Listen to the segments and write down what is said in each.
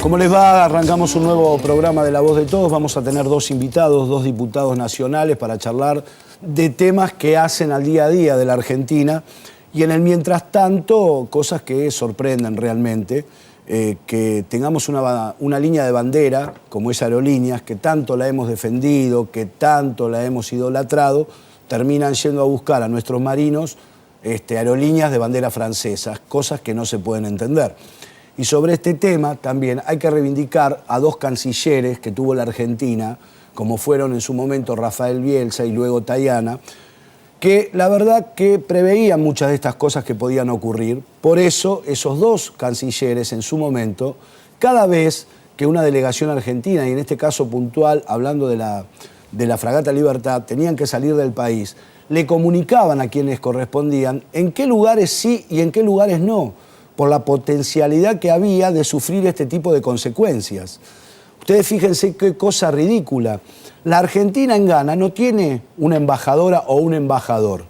¿Cómo les va? Arrancamos un nuevo programa de La Voz de Todos. Vamos a tener dos invitados, dos diputados nacionales para charlar de temas que hacen al día a día de la Argentina y en el mientras tanto cosas que sorprenden realmente. Que tengamos una línea de bandera como es Aerolíneas, que tanto la hemos defendido, que tanto la hemos idolatrado, terminan yendo a buscar a nuestros marinos aerolíneas de bandera francesa, cosas que no se pueden entender. Y sobre este tema también hay que reivindicar a dos cancilleres que tuvo la Argentina, como fueron en su momento Rafael Bielsa y luego Tajana, que la verdad que preveían muchas de estas cosas que podían ocurrir. Por eso esos dos cancilleres en su momento, cada vez que una delegación argentina, y en este caso puntual, hablando de la fragata Libertad, tenían que salir del país, le comunicaban a quienes correspondían en qué lugares sí y en qué lugares no, por la potencialidad que había de sufrir este tipo de consecuencias. Ustedes fíjense qué cosa ridícula. La Argentina en Ghana no tiene una embajadora o un embajador.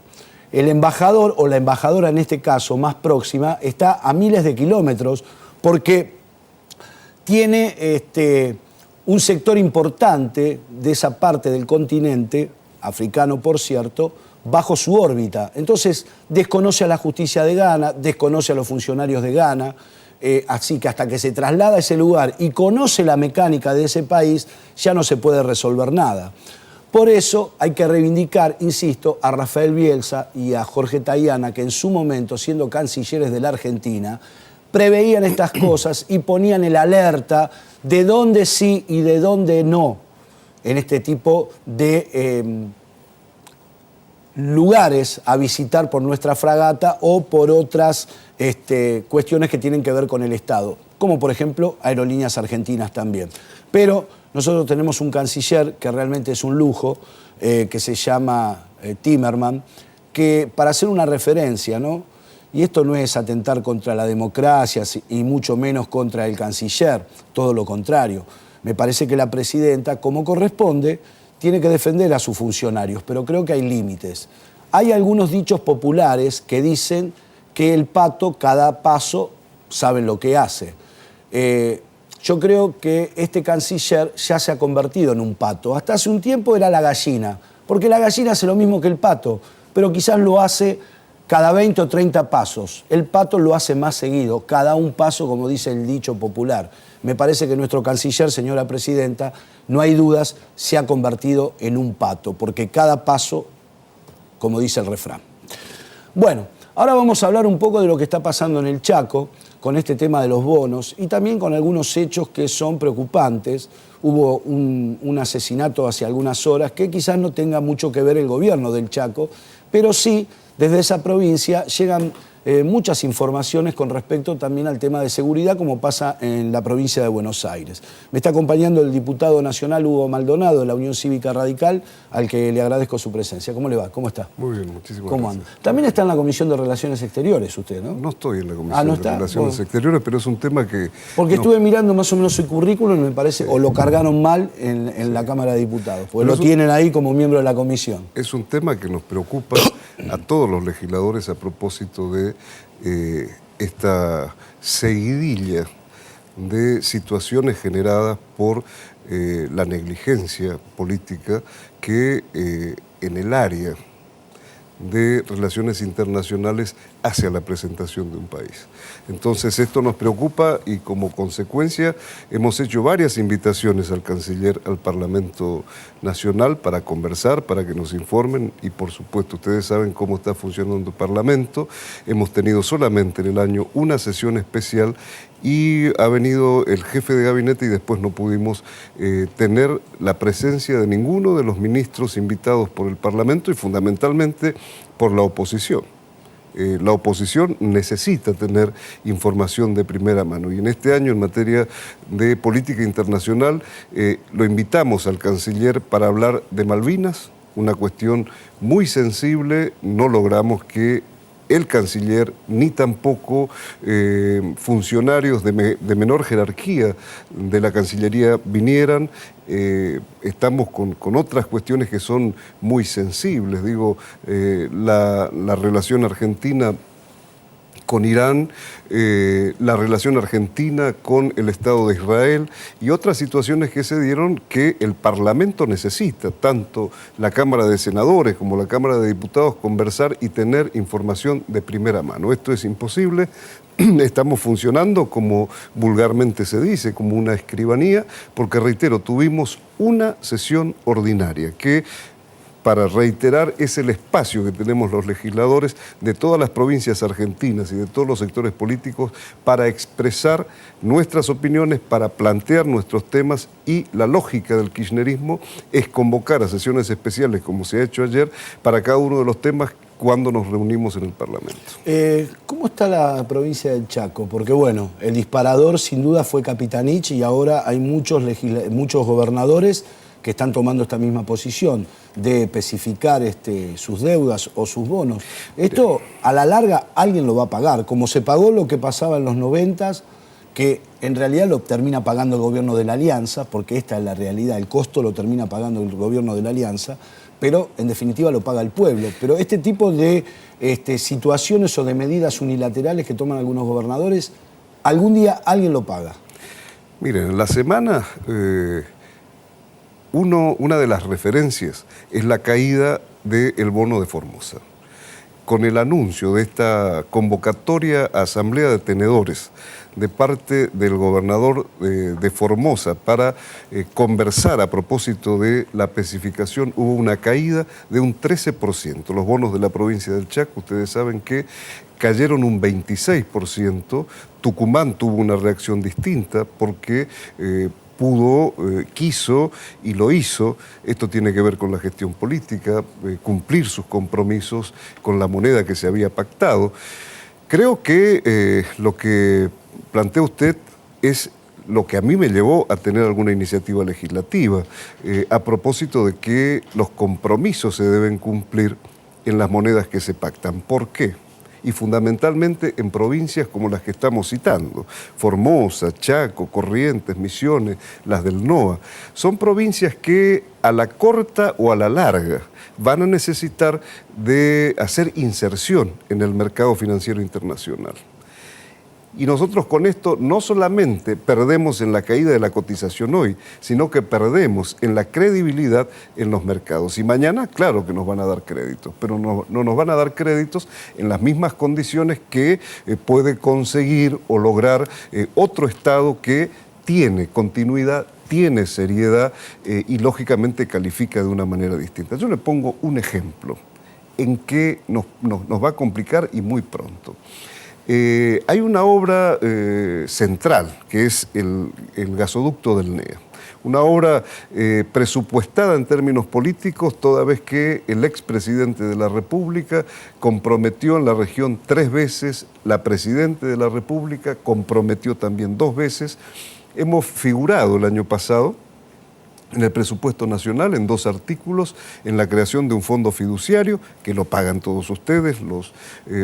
El embajador o la embajadora en este caso más próxima está a miles de kilómetros porque tiene un sector importante de esa parte del continente, africano por cierto, bajo su órbita. Entonces desconoce a la justicia de Ghana, desconoce a los funcionarios de Ghana, así que hasta que se traslada a ese lugar y conoce la mecánica de ese país, ya no se puede resolver nada. Por eso hay que reivindicar, insisto, a Rafael Bielsa y a Jorge Tajana, que en su momento, siendo cancilleres de la Argentina, preveían estas cosas y ponían el alerta de dónde sí y de dónde no en este tipo de lugares a visitar por nuestra fragata o por otras cuestiones que tienen que ver con el Estado, como por ejemplo Aerolíneas Argentinas también. Pero nosotros tenemos un canciller que realmente es un lujo, que se llama Timmermans, que para hacer una referencia, ¿no? Y esto no es atentar contra la democracia y mucho menos contra el canciller, todo lo contrario. Me parece que la presidenta, como corresponde, tiene que defender a sus funcionarios, pero creo que hay límites. Hay algunos dichos populares que dicen que el pato, cada paso, sabe lo que hace. Yo creo que este canciller ya se ha convertido en un pato. Hasta hace un tiempo era la gallina, porque la gallina hace lo mismo que el pato, pero quizás lo hace cada 20 o 30 pasos. El pato lo hace más seguido, cada un paso, como dice el dicho popular. Me parece que nuestro canciller, señora presidenta, no hay dudas, se ha convertido en un pato, porque cada paso, como dice el refrán. Bueno, ahora vamos a hablar un poco de lo que está pasando en el Chaco, con este tema de los bonos, y también con algunos hechos que son preocupantes. Hubo un asesinato hace algunas horas que quizás no tenga mucho que ver el gobierno del Chaco, pero sí, desde esa provincia llegan muchas informaciones con respecto también al tema de seguridad, como pasa en la provincia de Buenos Aires. Me está acompañando el diputado nacional Hugo Maldonado de la Unión Cívica Radical, al que le agradezco su presencia. ¿Cómo le va? ¿Cómo está? Muy bien, muchísimas ¿Cómo gracias. anda? También está en la Comisión de Relaciones Exteriores usted, ¿no? No estoy en la Comisión ¿no de está? Relaciones Exteriores, pero es un tema que... Porque estuve mirando más o menos su currículum y me parece, o lo cargaron mal en la Cámara de Diputados, porque lo tienen ahí como miembro de la comisión. Es un tema que nos preocupa a todos los legisladores a propósito de esta seguidilla de situaciones generadas por la negligencia política que en el área de relaciones internacionales hacia la presentación de un país. Entonces esto nos preocupa y como consecuencia hemos hecho varias invitaciones al canciller, al Parlamento Nacional para conversar, para que nos informen y por supuesto ustedes saben cómo está funcionando el Parlamento. Hemos tenido solamente en el año una sesión especial y ha venido el jefe de gabinete y después no pudimos tener la presencia de ninguno de los ministros invitados por el Parlamento y fundamentalmente por la oposición. La oposición necesita tener información de primera mano y en este año en materia de política internacional lo invitamos al canciller para hablar de Malvinas, una cuestión muy sensible. No logramos que el canciller ni tampoco funcionarios de menor jerarquía de la Cancillería vinieran. Estamos con otras cuestiones que son muy sensibles. Digo, la relación argentina con Irán, la relación argentina con el Estado de Israel y otras situaciones que se dieron que el Parlamento necesita, tanto la Cámara de Senadores como la Cámara de Diputados, conversar y tener información de primera mano. Esto es imposible. Estamos funcionando, como vulgarmente se dice, como una escribanía, porque, reitero, tuvimos una sesión ordinaria que, para reiterar, es el espacio que tenemos los legisladores de todas las provincias argentinas y de todos los sectores políticos para expresar nuestras opiniones, para plantear nuestros temas, y la lógica del kirchnerismo es convocar a sesiones especiales, como se ha hecho ayer, para cada uno de los temas cuando nos reunimos en el Parlamento. ¿Cómo está la provincia del Chaco? Porque, bueno, el disparador sin duda fue Capitanich y ahora hay muchos gobernadores que están tomando esta misma posición de especificar sus deudas o sus bonos. Esto, a la larga, alguien lo va a pagar, como se pagó lo que pasaba en los 90s, que en realidad lo termina pagando el gobierno de la Alianza, porque esta es la realidad, el costo lo termina pagando el gobierno de la Alianza, pero en definitiva lo paga el pueblo. Pero este tipo de situaciones o de medidas unilaterales que toman algunos gobernadores, algún día alguien lo paga. Miren, en la semana... Una de las referencias es la caída del bono de Formosa. Con el anuncio de esta convocatoria a asamblea de tenedores de parte del gobernador de Formosa para conversar a propósito de la especificación, hubo una caída de un 13%. Los bonos de la provincia del Chaco, ustedes saben que cayeron un 26%. Tucumán tuvo una reacción distinta porque quiso y lo hizo. Esto tiene que ver con la gestión política, cumplir sus compromisos con la moneda que se había pactado. Creo que lo que plantea usted es lo que a mí me llevó a tener alguna iniciativa legislativa, a propósito de que los compromisos se deben cumplir en las monedas que se pactan. ¿Por qué? Y fundamentalmente en provincias como las que estamos citando, Formosa, Chaco, Corrientes, Misiones, las del NOA. Son provincias que a la corta o a la larga van a necesitar de hacer inserción en el mercado financiero internacional. Y nosotros con esto no solamente perdemos en la caída de la cotización hoy, sino que perdemos en la credibilidad en los mercados. Y mañana, claro que nos van a dar créditos, pero no nos van a dar créditos en las mismas condiciones que puede conseguir o lograr otro Estado que tiene continuidad, tiene seriedad y lógicamente califica de una manera distinta. Yo le pongo un ejemplo en que nos va a complicar y muy pronto. Hay una obra central, que es el gasoducto del NEA. Una obra presupuestada en términos políticos, toda vez que el expresidente de la República comprometió en la región 3 veces, la presidenta de la República comprometió también 2 veces. Hemos figurado el año pasado en el presupuesto nacional, en 2 artículos, en la creación de un fondo fiduciario, que lo pagan todos ustedes, los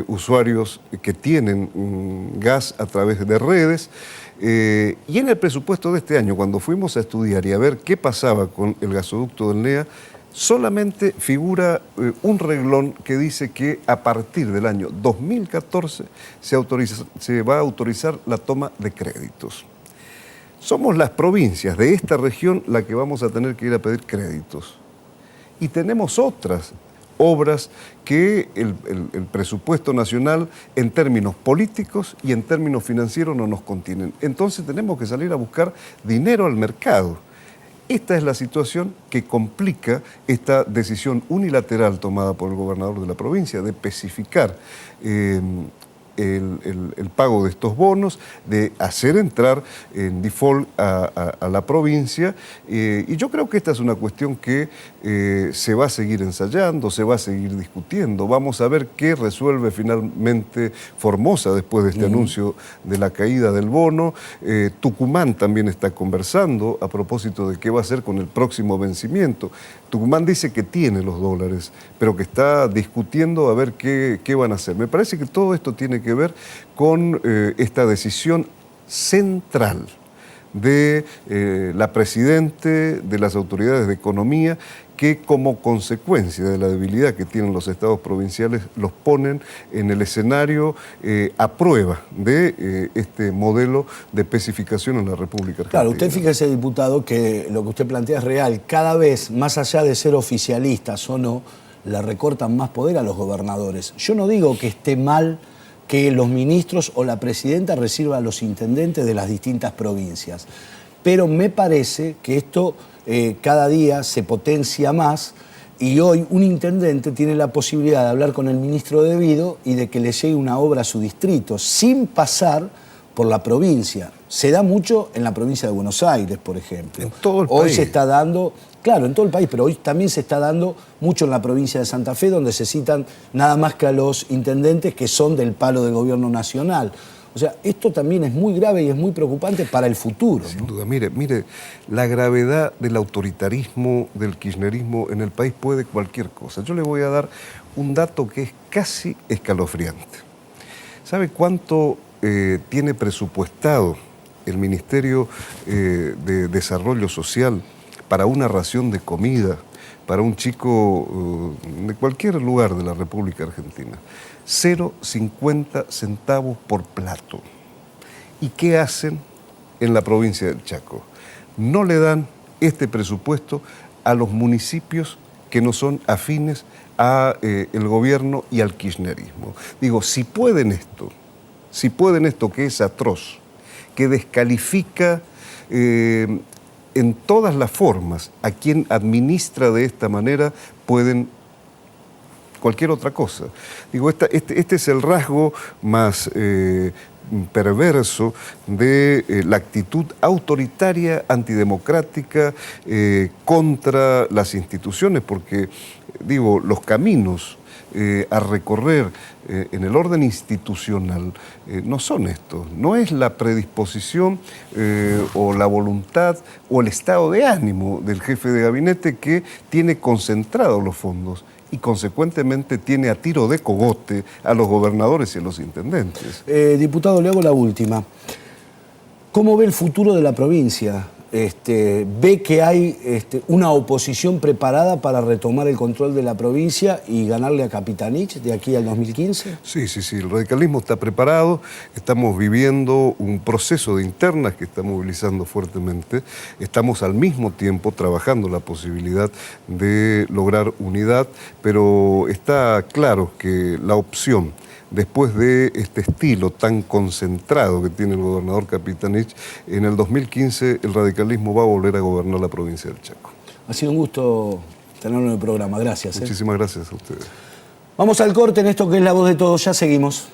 usuarios que tienen gas a través de redes. Y en el presupuesto de este año, cuando fuimos a estudiar y a ver qué pasaba con el gasoducto del NEA, solamente figura un reglón que dice que a partir del año 2014 se va a autorizar la toma de créditos. Somos las provincias de esta región las que vamos a tener que ir a pedir créditos. Y tenemos otras obras que el presupuesto nacional en términos políticos y en términos financieros no nos contienen. Entonces tenemos que salir a buscar dinero al mercado. Esta es la situación que complica esta decisión unilateral tomada por el gobernador de la provincia de especificar el pago de estos bonos, de hacer entrar en default a la provincia, y yo creo que esta es una cuestión que se va a seguir ensayando, se va a seguir discutiendo. Vamos a ver qué resuelve finalmente Formosa después de este anuncio de la caída del bono. Tucumán también está conversando a propósito de qué va a hacer con el próximo vencimiento. Tucumán dice que tiene los dólares, pero que está discutiendo a ver qué van a hacer. Me parece que todo esto tiene que ver con esta decisión central de la Presidente, de las autoridades de economía, que como consecuencia de la debilidad que tienen los estados provinciales los ponen en el escenario a prueba de este modelo de especificación en la República Argentina. Claro, usted fíjese, diputado, que lo que usted plantea es real. Cada vez, más allá de ser oficialistas o no, le recortan más poder a los gobernadores. Yo no digo que esté mal que los ministros o la presidenta reciban a los intendentes de las distintas provincias, pero me parece que esto cada día se potencia más y hoy un intendente tiene la posibilidad de hablar con el ministro debido y de que le llegue una obra a su distrito sin pasar por la provincia. Se da mucho en la provincia de Buenos Aires, por ejemplo. En todo el hoy país. Se está dando, claro, en todo el país, pero hoy también se está dando mucho en la provincia de Santa Fe, donde se citan nada más que a los intendentes que son del palo del gobierno nacional. O sea, esto también es muy grave y es muy preocupante para el futuro, ¿no? Sin duda. Mire, la gravedad del autoritarismo, del kirchnerismo en el país puede cualquier cosa. Yo le voy a dar un dato que es casi escalofriante. ¿Sabe cuánto tiene presupuestado el Ministerio de Desarrollo Social para una ración de comida para un chico de cualquier lugar de la República Argentina? 0,50 centavos por plato. ¿Y qué hacen en la provincia del Chaco? No le dan este presupuesto a los municipios que no son afines a el gobierno y al kirchnerismo. Digo, si pueden esto que es atroz, que descalifica en todas las formas a quien administra de esta manera, pueden cualquier otra cosa. Digo, este es el rasgo más perverso de la actitud autoritaria, antidemocrática contra las instituciones, porque, digo, los caminos a recorrer en el orden institucional no son estos. No es la predisposición o la voluntad o el estado de ánimo del jefe de gabinete que tiene concentrados los fondos y consecuentemente tiene a tiro de cogote a los gobernadores y a los intendentes. Diputado, le hago la última. ¿Cómo ve el futuro de la provincia? ¿Ve que hay una oposición preparada para retomar el control de la provincia y ganarle a Capitanich de aquí al 2015? Sí, el radicalismo está preparado, estamos viviendo un proceso de internas que está movilizando fuertemente, estamos al mismo tiempo trabajando la posibilidad de lograr unidad, pero está claro que la opción, después de este estilo tan concentrado que tiene el gobernador Capitanich, en el 2015 el radicalismo va a volver a gobernar la provincia del Chaco. Ha sido un gusto tenerlo en el programa, gracias. Muchísimas gracias a ustedes. Vamos al corte en esto que es La Voz de Todos, ya seguimos.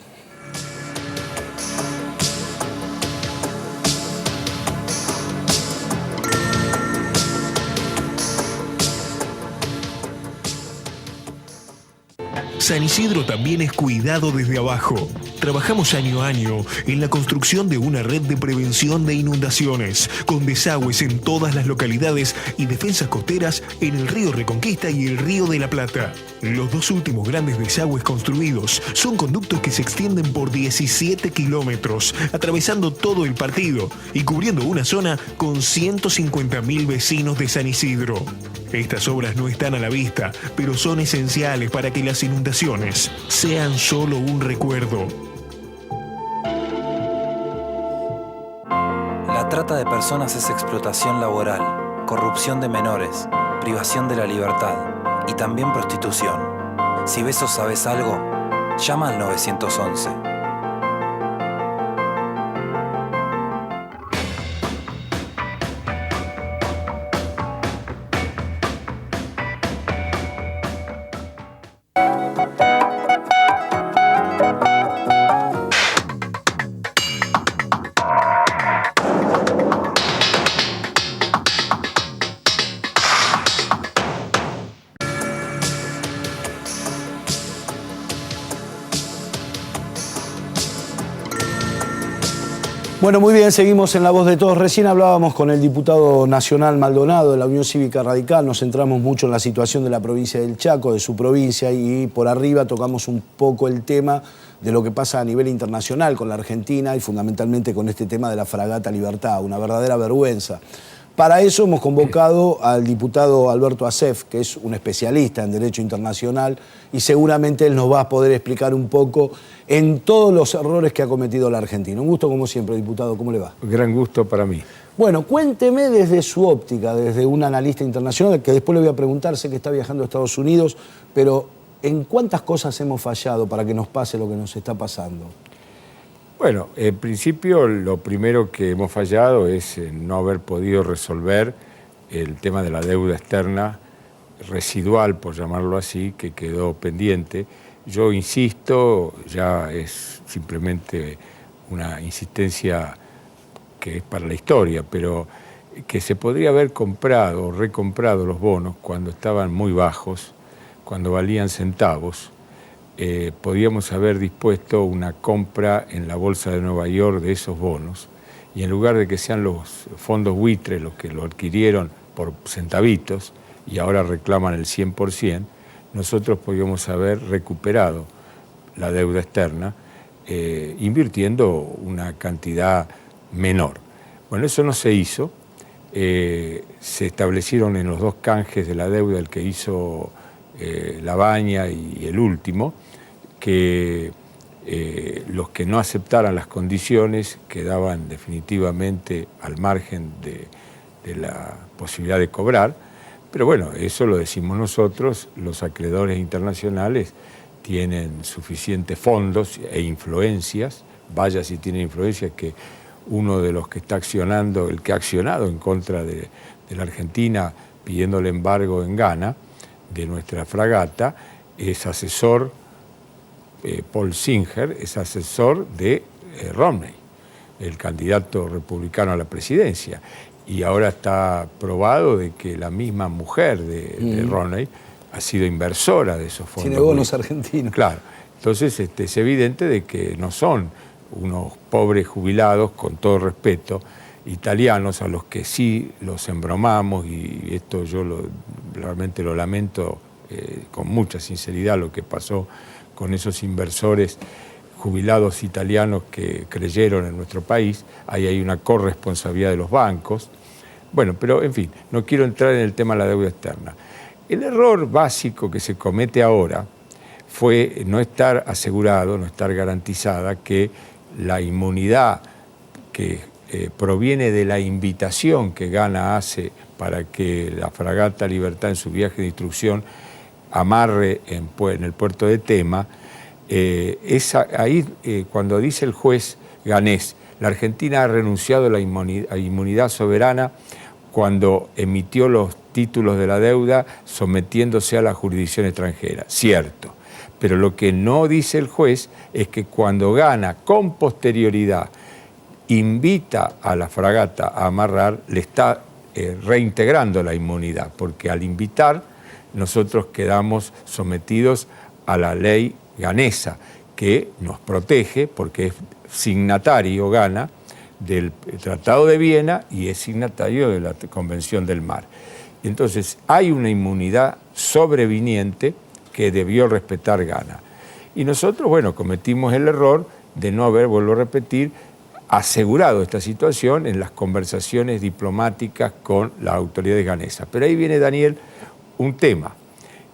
San Isidro también es cuidado desde abajo. Trabajamos año a año en la construcción de una red de prevención de inundaciones, con desagües en todas las localidades y defensas costeras en el río Reconquista y el río de la Plata. Los dos últimos grandes desagües construidos son conductos que se extienden por 17 kilómetros, atravesando todo el partido y cubriendo una zona con 150.000 vecinos de San Isidro. Estas obras no están a la vista, pero son esenciales para que las inundaciones sean solo un recuerdo. La trata de personas es explotación laboral, corrupción de menores, privación de la libertad y también prostitución. Si ves o sabes algo, llama al 911. Bueno, muy bien, seguimos en La Voz de Todos. Recién hablábamos con el diputado nacional Maldonado de la Unión Cívica Radical, nos centramos mucho en la situación de la provincia del Chaco, de su provincia, y por arriba tocamos un poco el tema de lo que pasa a nivel internacional con la Argentina y fundamentalmente con este tema de la fragata Libertad, una verdadera vergüenza. Para eso hemos convocado al diputado Alberto Asef, que es un especialista en Derecho Internacional, y seguramente él nos va a poder explicar un poco en todos los errores que ha cometido la Argentina. Un gusto como siempre, diputado, ¿cómo le va? Gran gusto para mí. Bueno, cuénteme desde su óptica, desde un analista internacional, que después le voy a preguntar, sé que está viajando a Estados Unidos, pero ¿en cuántas cosas hemos fallado para que nos pase lo que nos está pasando? Bueno, en principio lo primero que hemos fallado es no haber podido resolver el tema de la deuda externa residual, por llamarlo así, que quedó pendiente. Yo insisto, ya es simplemente una insistencia que es para la historia, pero que se podría haber comprado o recomprado los bonos cuando estaban muy bajos, cuando valían centavos. Podíamos haber dispuesto una compra en la Bolsa de Nueva York de esos bonos, y en lugar de que sean los fondos buitres los que lo adquirieron por centavitos y ahora reclaman el 100%, nosotros podíamos haber recuperado la deuda externa invirtiendo una cantidad menor. Bueno, eso no se hizo. Se establecieron en los dos canjes de la deuda, el que hizo Labaña y el último, que los que no aceptaran las condiciones quedaban definitivamente al margen de la posibilidad de cobrar. Pero bueno, eso lo decimos nosotros, los acreedores internacionales tienen suficientes fondos e influencias, vaya si tienen influencias, que uno de los que está accionando, el que ha accionado en contra de la Argentina pidiendo el embargo en Ghana de nuestra fragata, es asesor, Paul Singer, es asesor de Romney, el candidato republicano a la presidencia. Y ahora está probado de que la misma mujer de Romney ha sido inversora de esos fondos. Tiene bonos argentinos. Claro. Entonces es evidente de que no son unos pobres jubilados, con todo respeto, italianos, a los que sí los embromamos, y esto yo realmente lo lamento con mucha sinceridad, lo que pasó con esos inversores jubilados italianos que creyeron en nuestro país. Ahí hay una corresponsabilidad de los bancos. Bueno, pero en fin, no quiero entrar en el tema de la deuda externa. El error básico que se comete ahora fue no estar asegurado, no estar garantizada que la inmunidad que proviene de la invitación que Ghana hace para que la fragata Libertad en su viaje de instrucción amarre en el puerto de Tema, cuando dice el juez ganés, la Argentina ha renunciado a la inmunidad soberana cuando emitió los títulos de la deuda sometiéndose a la jurisdicción extranjera. Cierto, pero lo que no dice el juez es que cuando Ghana con posterioridad invita a la fragata a amarrar, le está reintegrando la inmunidad, porque al invitar nosotros quedamos sometidos a la ley ghanesa, que nos protege porque es signatario Ghana del Tratado de Viena y es signatario de la Convención del Mar. Entonces hay una inmunidad sobreviniente que debió respetar Ghana. Y nosotros, bueno, cometimos el error de no haber, vuelvo a repetir, asegurado esta situación en las conversaciones diplomáticas con las autoridades ganesas. Pero ahí viene, Daniel, un tema.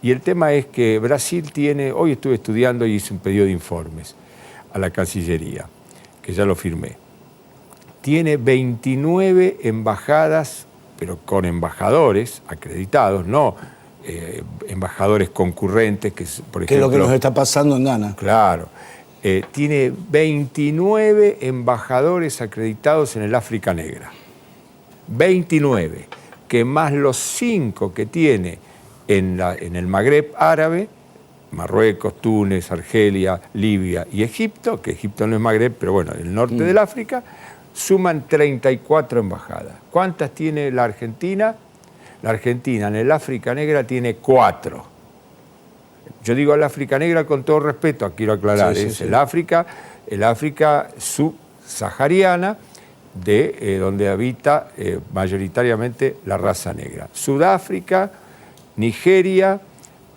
Y el tema es que Brasil tiene, hoy estuve estudiando y hice un pedido de informes a la Cancillería, que ya lo firmé. Tiene 29 embajadas, pero con embajadores acreditados, no embajadores concurrentes, que por ejemplo... ¿Qué es lo que nos está pasando en Ghana? Claro. Tiene 29 embajadores acreditados en el África Negra. 29, que más los 5 que tiene en el Magreb árabe, Marruecos, Túnez, Argelia, Libia y Egipto, que Egipto no es Magreb, pero bueno, el norte del África, suman 34 embajadas. ¿Cuántas tiene la Argentina? La Argentina en el África Negra tiene 4. Yo digo el África Negra con todo respeto, quiero aclarar, es el África subsahariana, de donde habita mayoritariamente la raza negra. Sudáfrica, Nigeria,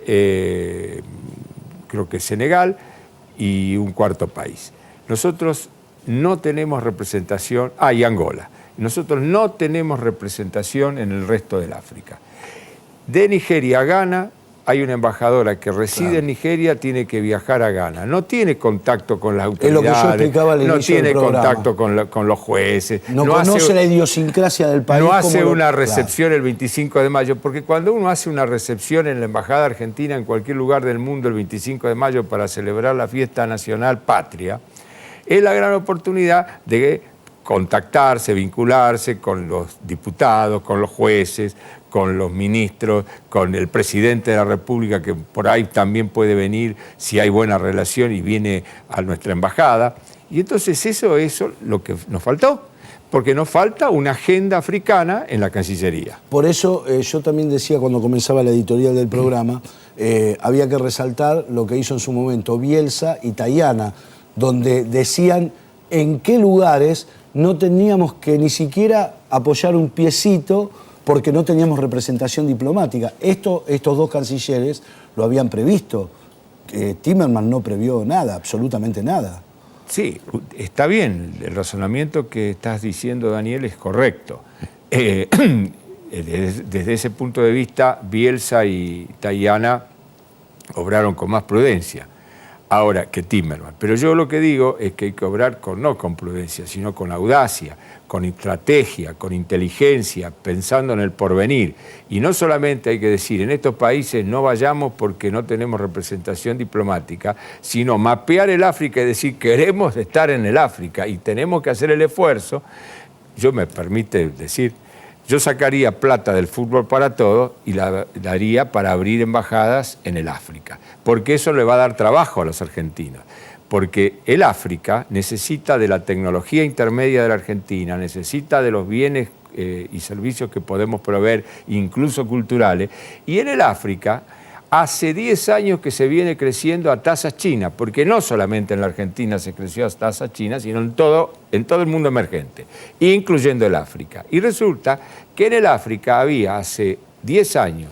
creo que Senegal y un cuarto país. Nosotros no tenemos representación, y Angola. Nosotros no tenemos representación en el resto del África. De Nigeria a Ghana hay una embajadora que reside en Nigeria, tiene que viajar a Ghana. No tiene contacto con las autoridades, es lo que yo explicaba al inicio no tiene del programa. contacto con los jueces. No conoce la idiosincrasia del país. No hace una recepción el 25 de mayo, porque cuando uno hace una recepción en la Embajada Argentina en cualquier lugar del mundo el 25 de mayo para celebrar la fiesta nacional patria, es la gran oportunidad de contactarse, vincularse con los diputados, con los jueces, con los ministros, con el presidente de la República, que por ahí también puede venir si hay buena relación y viene a nuestra embajada. Y entonces eso es lo que nos faltó, porque nos falta una agenda africana en la Cancillería. Por eso yo también decía cuando comenzaba la editorial del programa, había que resaltar lo que hizo en su momento Bielsa y Tayana, donde decían en qué lugares no teníamos que ni siquiera apoyar un piecito porque no teníamos representación diplomática. Estos dos cancilleres lo habían previsto. Timerman no previó nada, absolutamente nada. Sí, está bien, el razonamiento que estás diciendo, Daniel, es correcto. Desde ese punto de vista, Bielsa y Tayana obraron con más prudencia ahora que Timerman. Pero yo lo que digo es que hay que obrar no con prudencia, sino con audacia, con estrategia, con inteligencia, pensando en el porvenir. Y no solamente hay que decir, en estos países no vayamos porque no tenemos representación diplomática, sino mapear el África y decir, queremos estar en el África y tenemos que hacer el esfuerzo. Yo me permite decir, yo sacaría plata del fútbol para todos y la daría para abrir embajadas en el África, porque eso le va a dar trabajo a los argentinos. Porque el África necesita de la tecnología intermedia de la Argentina, necesita de los bienes y servicios que podemos proveer, incluso culturales, y en el África hace 10 años que se viene creciendo a tasas chinas, porque no solamente en la Argentina se creció a tasas chinas, sino en todo el mundo emergente, incluyendo el África. Y resulta que en el África había hace 10 años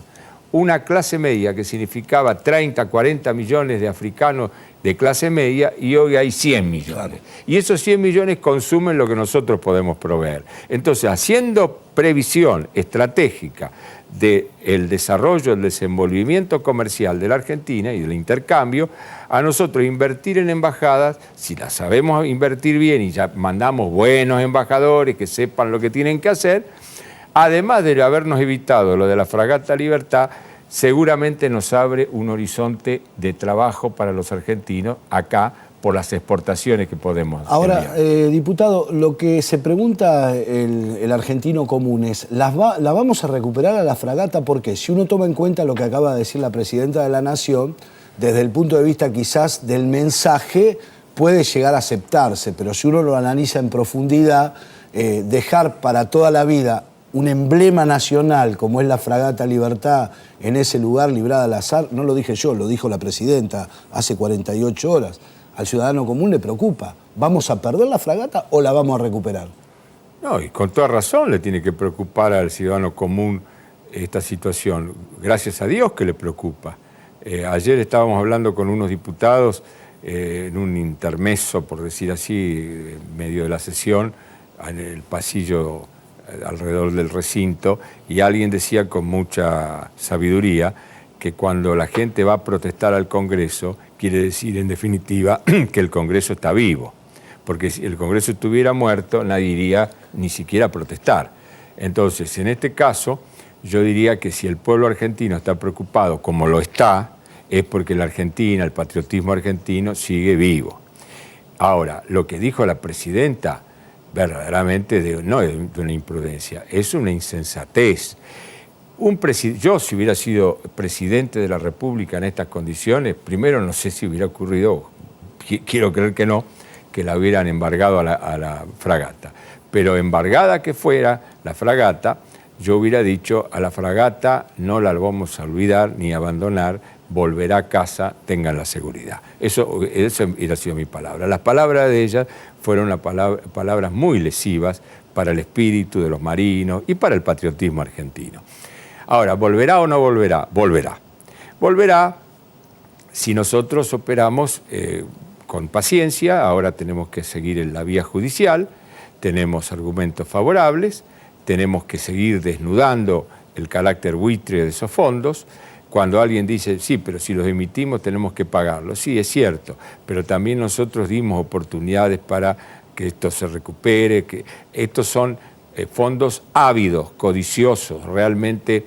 una clase media que significaba 30, 40 millones de africanos de clase media y hoy hay 100 millones. Claro. Y esos 100 millones consumen lo que nosotros podemos proveer. Entonces, haciendo previsión estratégica del desarrollo, el desenvolvimiento comercial de la Argentina y del intercambio, a nosotros invertir en embajadas, si las sabemos invertir bien y ya mandamos buenos embajadores que sepan lo que tienen que hacer, además de habernos evitado lo de la fragata Libertad, seguramente nos abre un horizonte de trabajo para los argentinos acá por las exportaciones que podemos Ahora, diputado, lo que se pregunta el argentino común es, ¿la vamos a recuperar a la fragata? Porque si uno toma en cuenta lo que acaba de decir la presidenta de la Nación, desde el punto de vista quizás del mensaje, puede llegar a aceptarse, pero si uno lo analiza en profundidad, dejar para toda la vida un emblema nacional como es la fragata Libertad en ese lugar librada al azar, no lo dije yo, lo dijo la presidenta hace 48 horas. Al ciudadano común le preocupa. ¿Vamos a perder la fragata o la vamos a recuperar? No, y con toda razón le tiene que preocupar al ciudadano común esta situación. Gracias a Dios que le preocupa. Ayer estábamos hablando con unos diputados en un intermezzo, por decir así, en medio de la sesión, en el pasillo alrededor del recinto, y alguien decía con mucha sabiduría que cuando la gente va a protestar al Congreso, quiere decir en definitiva que el Congreso está vivo, porque si el Congreso estuviera muerto nadie iría ni siquiera a protestar. Entonces, en este caso, yo diría que si el pueblo argentino está preocupado, como lo está, es porque la Argentina, el patriotismo argentino sigue vivo. Ahora, lo que dijo la presidenta, verdaderamente no es de una imprudencia, es una insensatez. Yo, si hubiera sido presidente de la República en estas condiciones, primero no sé si hubiera ocurrido, quiero creer que no, que la hubieran embargado a la fragata. Pero embargada que fuera la fragata, yo hubiera dicho a la fragata no la vamos a olvidar ni abandonar volverá a casa, tengan la seguridad. Eso hubiera sido mi palabra. Las palabras de ella fueron palabras muy lesivas para el espíritu de los marinos y para el patriotismo argentino. Ahora, ¿volverá o no volverá? Volverá. Volverá si nosotros operamos con paciencia. Ahora tenemos que seguir en la vía judicial, tenemos argumentos favorables, tenemos que seguir desnudando el carácter buitre de esos fondos. Cuando alguien dice, sí, pero si los emitimos tenemos que pagarlos. Sí, es cierto, pero también nosotros dimos oportunidades para que esto se recupere, que estos son fondos ávidos, codiciosos, realmente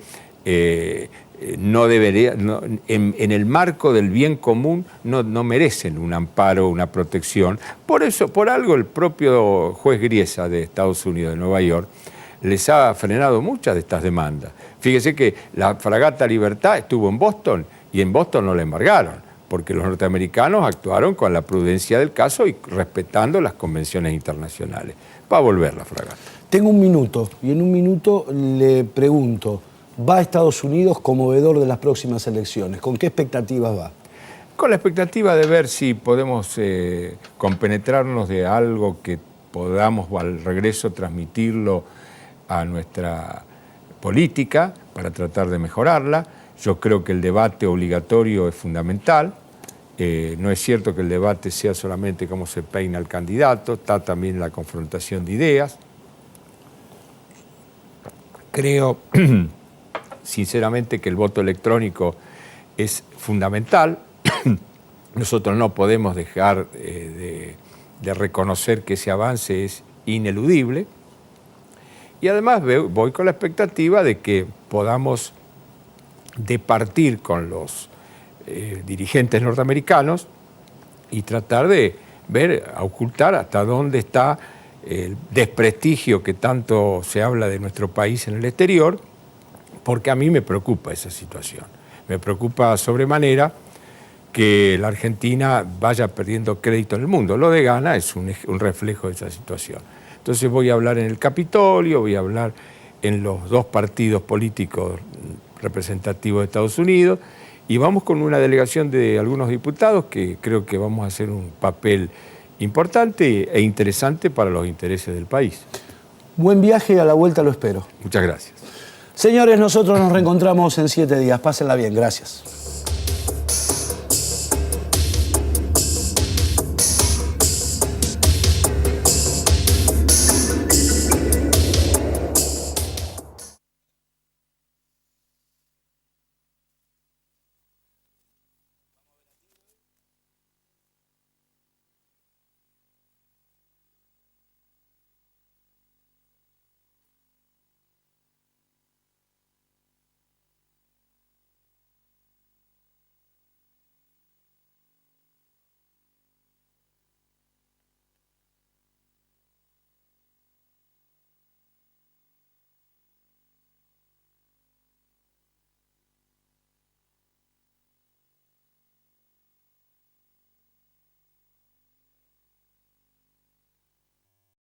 no debería, en el marco del bien común no merecen un amparo, una protección. Por eso, por algo el propio juez Griesa de Estados Unidos, de Nueva York, les ha frenado muchas de estas demandas. Fíjese que la fragata Libertad estuvo en Boston y en Boston no la embargaron, porque los norteamericanos actuaron con la prudencia del caso y respetando las convenciones internacionales. Va a volver la fragata. Tengo un minuto y en un minuto le pregunto, ¿va a Estados Unidos como veedor de las próximas elecciones? ¿Con qué expectativas va? Con la expectativa de ver si podemos compenetrarnos de algo que podamos al regreso transmitirlo a nuestra política para tratar de mejorarla. Yo creo que el debate obligatorio es fundamental. No es cierto que el debate sea solamente cómo se peina el candidato, está también la confrontación de ideas. Creo, sinceramente, que el voto electrónico es fundamental. Nosotros no podemos dejar de reconocer que ese avance es ineludible. Y además voy con la expectativa de que podamos departir con los dirigentes norteamericanos y tratar de ocultar hasta dónde está el desprestigio que tanto se habla de nuestro país en el exterior, porque a mí me preocupa esa situación. Me preocupa sobremanera que la Argentina vaya perdiendo crédito en el mundo. Lo de Ghana es un reflejo de esa situación. Entonces voy a hablar en el Capitolio, voy a hablar en los dos partidos políticos representativos de Estados Unidos y vamos con una delegación de algunos diputados que creo que vamos a hacer un papel importante e interesante para los intereses del país. Buen viaje y a la vuelta lo espero. Muchas gracias. Señores, nosotros nos reencontramos en 7 días. Pásenla bien. Gracias.